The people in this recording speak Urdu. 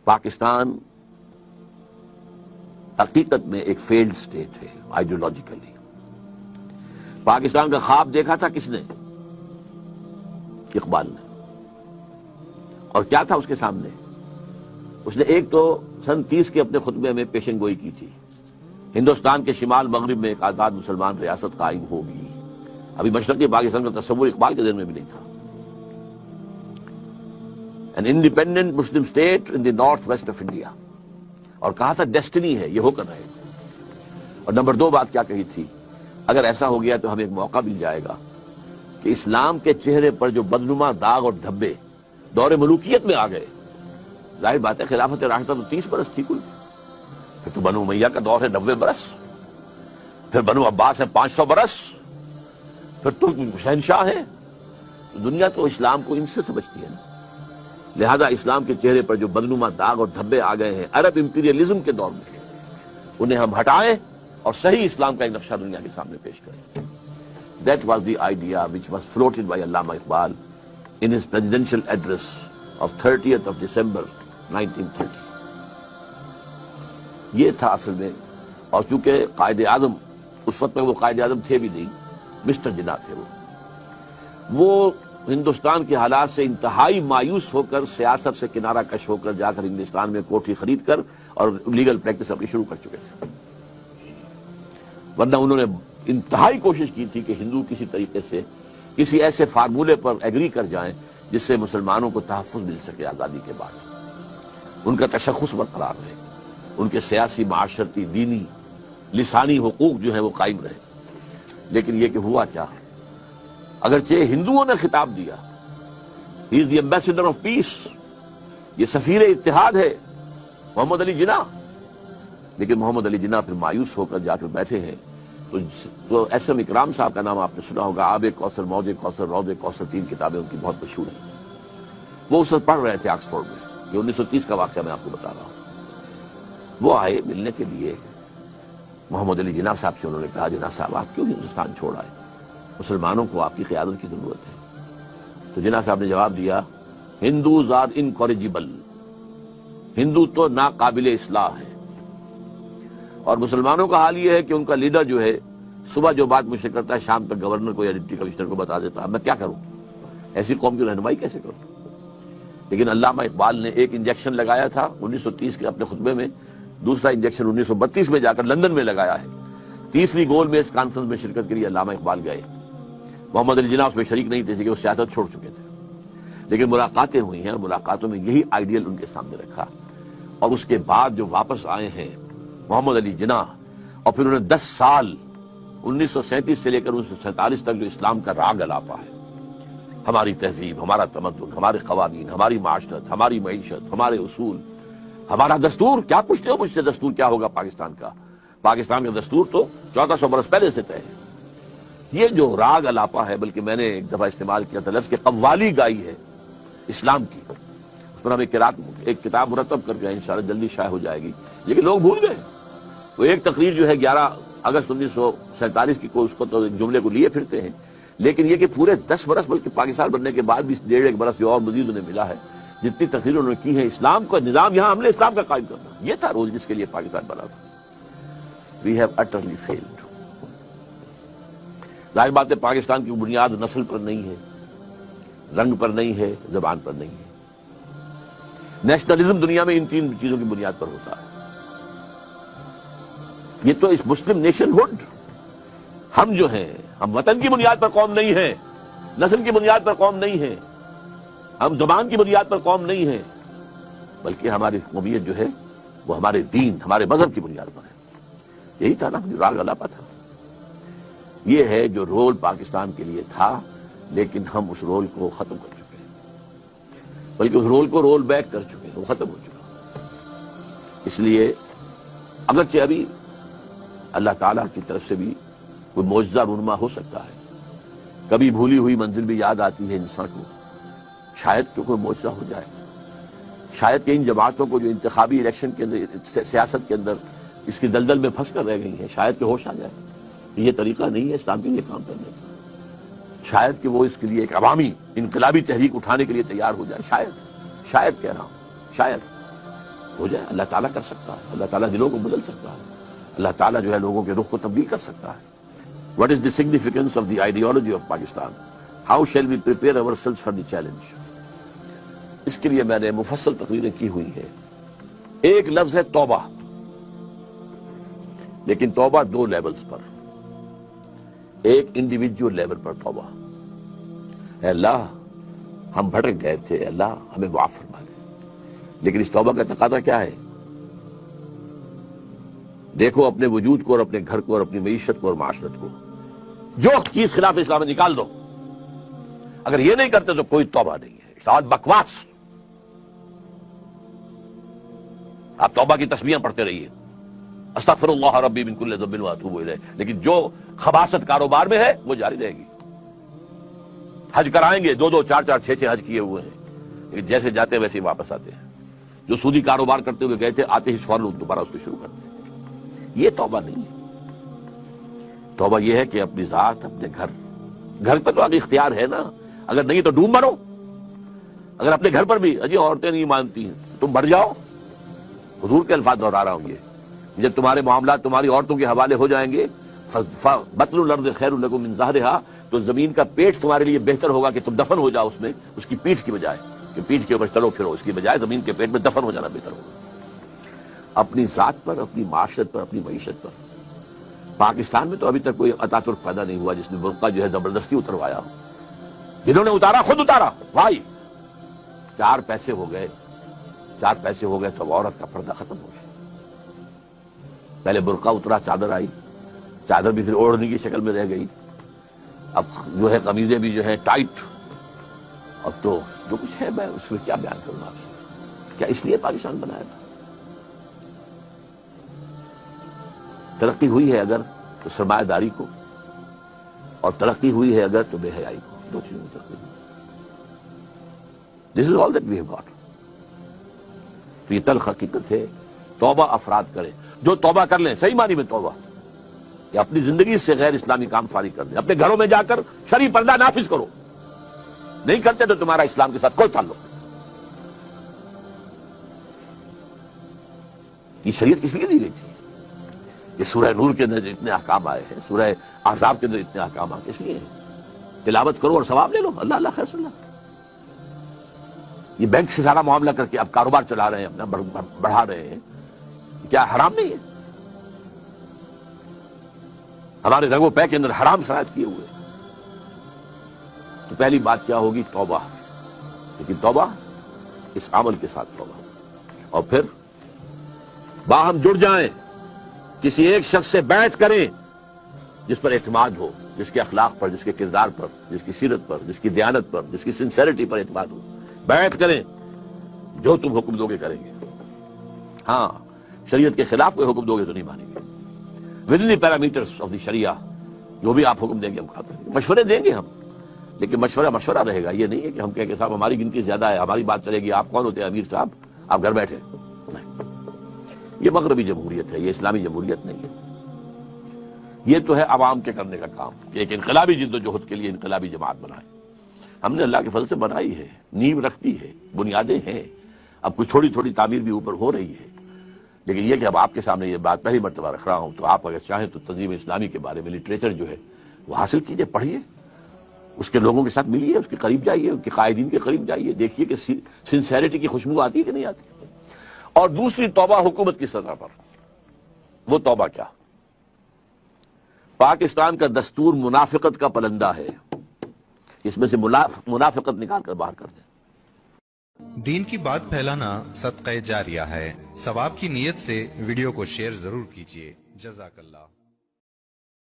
پاکستان حقیقت میں ایک فیلڈ سٹیٹ ہے آئیڈیولوجیکلی. پاکستان کا خواب دیکھا تھا کس نے؟ اقبال نے. اور کیا تھا اس کے سامنے؟ اس نے ایک تو سن 30 کے اپنے خطبے میں پیشن گوئی کی تھی، ہندوستان کے شمال مغرب میں ایک آزاد مسلمان ریاست قائم ہوگی. ابھی مشرقی پاکستان کا تصور اقبال کے ذہن میں بھی نہیں تھا. An independent Muslim state in the northwest of India. اور کہا تھا ڈیسٹنی ہے، یہ ہو کر رہے گا. اور نمبر 2 بات کیا کہی تھی؟ اگر ایسا ہو گیا تو ہمیں ایک موقع مل جائے گا کہ اسلام کے چہرے پر جو بدنما داغ اور دھبے دور ملوکیت میں آ گئے، ظاہر بات ہے خلافت راشدہ تو 30 برس تھی کل، پھر تو بنو امیہ کا دور ہے 90 برس، پھر بنو عباس ہے 500 برس، پھر تو شہنشاہ ہے. تو دنیا تو اسلام کو ان سے سمجھتی ہے نا. لہذا اسلام کے چہرے پر جو بدنما داغ اور دھبے آ گئے ہیں عرب امپیریلزم کے دور میں، انہیں ہم ہٹائیں اور صحیح اسلام کا ایک نقشہ دنیا کے سامنے پیش کریں. That was the idea which was floated by Allama Iqbal in his presidential address of 30th of December 1930. یہ تھا اصل میں. اور چونکہ قائد اعظم اس وقت میں وہ قائد اعظم تھے بھی نہیں، مسٹر جناح تھے. وہ ہندوستان کے حالات سے انتہائی مایوس ہو کر سیاست سے کنارہ کش ہو کر جا کر انگلستان میں کوٹھی خرید کر اور لیگل پریکٹس اپنی شروع کر چکے تھے. ورنہ انہوں نے انتہائی کوشش کی تھی کہ ہندو کسی طریقے سے کسی ایسے فارمولے پر ایگری کر جائیں جس سے مسلمانوں کو تحفظ مل سکے آزادی کے بعد، ان کا تشخص برقرار رہے، ان کے سیاسی، معاشرتی، دینی، لسانی حقوق جو ہیں وہ قائم رہے. لیکن یہ کہ ہوا کیا؟ اگرچہ ہندوؤں نے خطاب دیا، ہی از دی ایمبیسڈر آف پیس، یہ سفیر اتحاد ہے محمد علی جناح، لیکن محمد علی جناح پھر مایوس ہو کر جا کر بیٹھے ہیں. تو ایس ایم اکرام صاحب کا نام آپ نے سنا ہوگا، آب کوثر، موج کوثر، روض کوثر، 3 کتابیں ان کی بہت مشہور ہیں. وہ اس وقت پڑھ رہے تھے آکسفورڈ میں. یہ 1930 کا واقعہ میں آپ کو بتا رہا ہوں. وہ آئے ملنے کے لیے محمد علی جناح صاحب سے. انہوں نے کہا جناح صاحب آپ کیوں ہندوستان چھوڑ آئے؟ مسلمانوں کو آپ کی قیادت کی ضرورت ہے. تو جناح صاحب نے جواب دیا، ہندوز آر انکوریجیبل، ہندو تو ناقابل اصلاح ہے. اور مسلمانوں کا حال یہ ہے کہ ان کا لیڈر جو ہے صبح جو بات مجھ سے کرتا ہے شام تک گورنر کو یا ڈپٹی کمشنر کو بتا دیتا ہے. میں کیا کروں؟ ایسی قوم کی رہنمائی کیسے کروں؟ لیکن علامہ اقبال نے ایک انجیکشن لگایا تھا 1930 کے اپنے خطبے میں، دوسرا انجیکشن 1932 میں جا کر لندن میں لگایا ہے. تیسری گول میں اس کانفرنس میں شرکت کے لیے علامہ اقبال گئے. محمد علی جناح اس میں شریک نہیں تھے کیونکہ وہ سیاست چھوڑ چکے تھے. لیکن ملاقاتیں ہوئی ہیں اور ملاقاتوں میں یہی آئیڈیل ان کے سامنے رکھا. اور اس کے بعد جو واپس آئے ہیں محمد علی جناح، اور پھر انہوں نے 10 سال 1937 سے لے کر 1947 تک جو اسلام کا راگ الاپا ہے، ہماری تہذیب، ہمارا تمدن، ہمارے قوانین، ہماری معاشرت، ہماری معیشت، ہمارے اصول، ہمارا دستور. کیا پوچھتے ہو مجھ سے دستور کیا ہوگا پاکستان کا؟ پاکستان کا دستور تو 1400 برس پہلے سے طے ہے. یہ جو راگ الاپا ہے، بلکہ میں نے ایک دفعہ استعمال کیا تھا لفظ کہ قوالی گائی ہے اسلام کی، اس پر ہم ایک کتاب مرتب کر کے انشاءاللہ جلدی شائع ہو جائے گی. لیکن لوگ بھول گئے. وہ ایک تقریر جو ہے 11 اگست 1947 کی کو اس کو تو جملے کو لیے پھرتے ہیں. لیکن یہ کہ پورے 10 برس بلکہ پاکستان بننے کے بعد بھی 1.5 برس جو اور مزید انہیں ملا ہے، جتنی تقریریں انہوں نے کی ہیں اسلام کا نظام، یہاں ہم نے اسلام کا قائم کرنا، یہ تھا رول جس کے لیے پاکستان بنا تھا. We have utterly failed. ظاہر بات ہے پاکستان کی بنیاد نسل پر نہیں ہے، رنگ پر نہیں ہے، زبان پر نہیں ہے. نیشنلزم دنیا میں ان 3 چیزوں کی بنیاد پر ہوتا ہے. یہ تو اس مسلم نیشن ہوڈ، ہم جو ہیں ہم وطن کی بنیاد پر قوم نہیں ہیں، نسل کی بنیاد پر قوم نہیں ہے، ہم زبان کی بنیاد پر قوم نہیں ہیں، بلکہ ہماری قومیت جو ہے وہ ہمارے دین، ہمارے مذہب کی بنیاد پر ہے. یہی تھا نا راگ الاپا تھا. یہ ہے جو رول پاکستان کے لیے تھا، لیکن ہم اس رول کو ختم کر چکے ہیں، بلکہ اس رول کو رول بیک کر چکے ہیں، وہ ختم ہو چکا. اس لیے اگرچہ ابھی اللہ تعالیٰ کی طرف سے بھی کوئی معجزہ رونما ہو سکتا ہے، کبھی بھولی ہوئی منزل بھی یاد آتی ہے انسان کو، شاید کہ کوئی معجزہ ہو جائے، شاید کہ ان جماعتوں کو جو انتخابی الیکشن کے اندر، سیاست کے اندر اس کی دلدل میں پھنس کر رہ گئی ہیں، شاید کہ ہوش آ جائے. یہ طریقہ نہیں ہے اسلام کے لیے کام کرنے کا. شاید کہ وہ اس کے لیے ایک عوامی انقلابی تحریک اٹھانے کے لیے تیار ہو جائے. شاید کہہ رہا ہوں، شاید. ہو جائے. اللہ تعالیٰ کر سکتا ہے, اللہ تعالیٰ دلوں کو بدل سکتا ہے, اللہ تعالیٰ جو ہے لوگوں کے رخ کو تبدیل کر سکتا ہے. What is the significance of the ideology of Pakistan? How shall we prepare ourselves for the challenge? اس کے لیے میں نے مفصل تقریریں کی ہوئی ہیں. ایک لفظ ہے توبہ, لیکن توبہ دو لیولز پر. ایک انڈیویجول لیول پر توبہ, اے اللہ ہم بھٹک گئے تھے, اللہ ہمیں معاف فرما دے. لیکن اس توبہ کا تقاضا کیا ہے؟ دیکھو اپنے وجود کو اور اپنے گھر کو اور اپنی معیشت کو اور معاشرت کو, جو چیز خلاف اسلام ہے نکال دو. اگر یہ نہیں کرتے تو کوئی توبہ نہیں ہے, ساتھ بکواس. آپ توبہ کی تسبیحیں پڑھتے رہیے, استغفر اللہ ربی من کل ذنب واتوب الیہ, لیکن جو خباثت کاروبار میں ہے وہ جاری رہے گی. حج کرائیں گے, 2 4 6 حج کیے ہوئے ہیں, لیکن جیسے جاتے ہیں ویسے ہی واپس آتے ہیں. جو سودی کاروبار کرتے ہوئے گئے تھے, آتے ہی فوراً دوبارہ اس کو شروع کرتے ہیں. یہ توبہ نہیں ہے. توبہ یہ ہے کہ اپنی ذات, اپنے گھر پہ تو آگے اختیار ہے نا, اگر نہیں تو ڈوب مرو. اگر اپنے گھر پر بھی اجی عورتیں نہیں مانتی ہیں, تم مر جاؤ. حضور کے الفاظ دہرا رہا ہوں, یہ جب تمہارے معاملات تمہاری عورتوں کے حوالے ہو جائیں گے, بطن الارض خیر لکم من ظہرہا, تو زمین کا پیٹ تمہارے لیے بہتر ہوگا کہ تم دفن ہو جاؤ اس میں, اس کی پیٹھ کی بجائے, کہ پیٹھ کے اوپر چلو پھرو, اس کی بجائے زمین کے پیٹ میں دفن ہو جانا بہتر ہوگا. اپنی ذات پر, اپنی معاشرت پر, اپنی معیشت پر. پاکستان میں تو ابھی تک کوئی اتا ترک پیدا نہیں ہوا جس نے برقع جو ہے زبردستی اتروایا ہو. جنہوں نے اتارا خود اتارا بھائی. 4 پیسے ہو گئے تو اب عورت کا پردہ ختم ہو گیا. پہلے برقع اترا, چادر آئی, چادر بھی پھر اوڑھنے کی شکل میں رہ گئی. اب جو ہے قمیضیں بھی جو ہے ٹائٹ. اب تو جو کچھ ہے میں اس میں کیا بیان کروں آپ سے. کیا اس لیے پاکستان بنایا تھا؟ ترقی ہوئی ہے اگر تو سرمایہ داری کو, اور ترقی ہوئی ہے اگر تو بے حیائی کو. 2 چیزوں میں ترقی ہوئی. This is all that we have got. تو یہ تلخ حقیقت ہے. توبہ افراد کریں, جو توبہ کر لیں صحیح معنی میں توبہ, کہ اپنی زندگی سے غیر اسلامی کام فارغ کر دیں. اپنے گھروں میں جا کر شرعی پردہ نافذ کرو. نہیں کرتے تو تمہارا اسلام کے ساتھ کوئی تعلق نہیں. یہ شریعت کس لیے دی گئی تھی؟ یہ سورہ نور کے اندر اتنے احکام آئے ہیں, سورہ احزاب کے اندر اتنے احکام آئے, اس لیے تلاوت کرو اور ثواب لے لو. اللہ اللہ خیر صلی اللہ. یہ بینک سے سارا معاملہ کر کے اب کاروبار چلا رہے ہیں, اپنا بڑھا رہے ہیں, کیا حرام نہیں ہے؟ ہمارے رگو پے کے اندر حرام شرائط کیے ہوئے. تو پہلی بات کیا ہوگی؟ توبہ. لیکن توبہ اس عمل کے ساتھ توبہ, اور پھر باہم جڑ جائیں, کسی ایک شخص سے بیعت کریں جس پر اعتماد ہو, جس کے اخلاق پر, جس کے کردار پر, جس کی سیرت پر, جس کی دیانت پر, جس کی سنسیریٹی پر اعتماد ہو. بیعت کریں, جو تم حکم دو گے کریں گے. ہاں شریعت کے خلاف کوئی حکم دو گے تو نہیں مانیں گے. With in the parameters of the شریعہ جو بھی آپ حکم دیں گے ہم کھاتے ہیں. مشورے دیں گے ہم, لیکن مشورہ رہے گا. یہ نہیں ہے کہ ہم کہیں کہ صاحب ہماری گنتی زیادہ ہے, ہماری بات چلے گی, آپ کون ہوتے ہیں امیر صاحب, آپ گھر بیٹھے. یہ مغربی جمہوریت ہے, یہ اسلامی جمہوریت نہیں ہے. یہ تو ہے عوام کے کرنے کا کام کہ ایک انقلابی جدوجہد کے لیے انقلابی جماعت بنائے. ہم نے اللہ کے فضل سے بنائی ہے, نیو رکھتی ہے, بنیادیں ہیں. اب کچھ تھوڑی تھوڑی تعمیر بھی اوپر ہو رہی ہے. لیکن یہ کہ اب آپ کے سامنے یہ بات پہلی مرتبہ رکھ رہا ہوں, تو آپ اگر چاہیں تو تنظیم اسلامی کے بارے میں لٹریچر جو ہے وہ حاصل کیجئے, پڑھیے, اس کے لوگوں کے ساتھ ملیے, اس کے قریب جائیے, ان کے قائدین کے قریب جائیے, دیکھیے کہ سنسیریٹی کی خوشبو آتی ہے کہ نہیں آتی. اور دوسری توبہ حکومت کی سطح پر. وہ توبہ کیا؟ پاکستان کا دستور منافقت کا پلندہ ہے, اس میں سے منافقت نکال کر باہر کر دیں. دین کی بات پھیلانا صدقہ جاریہ ہے. ثواب کی نیت سے ویڈیو کو شیئر ضرور کیجیے. جزاک اللہ.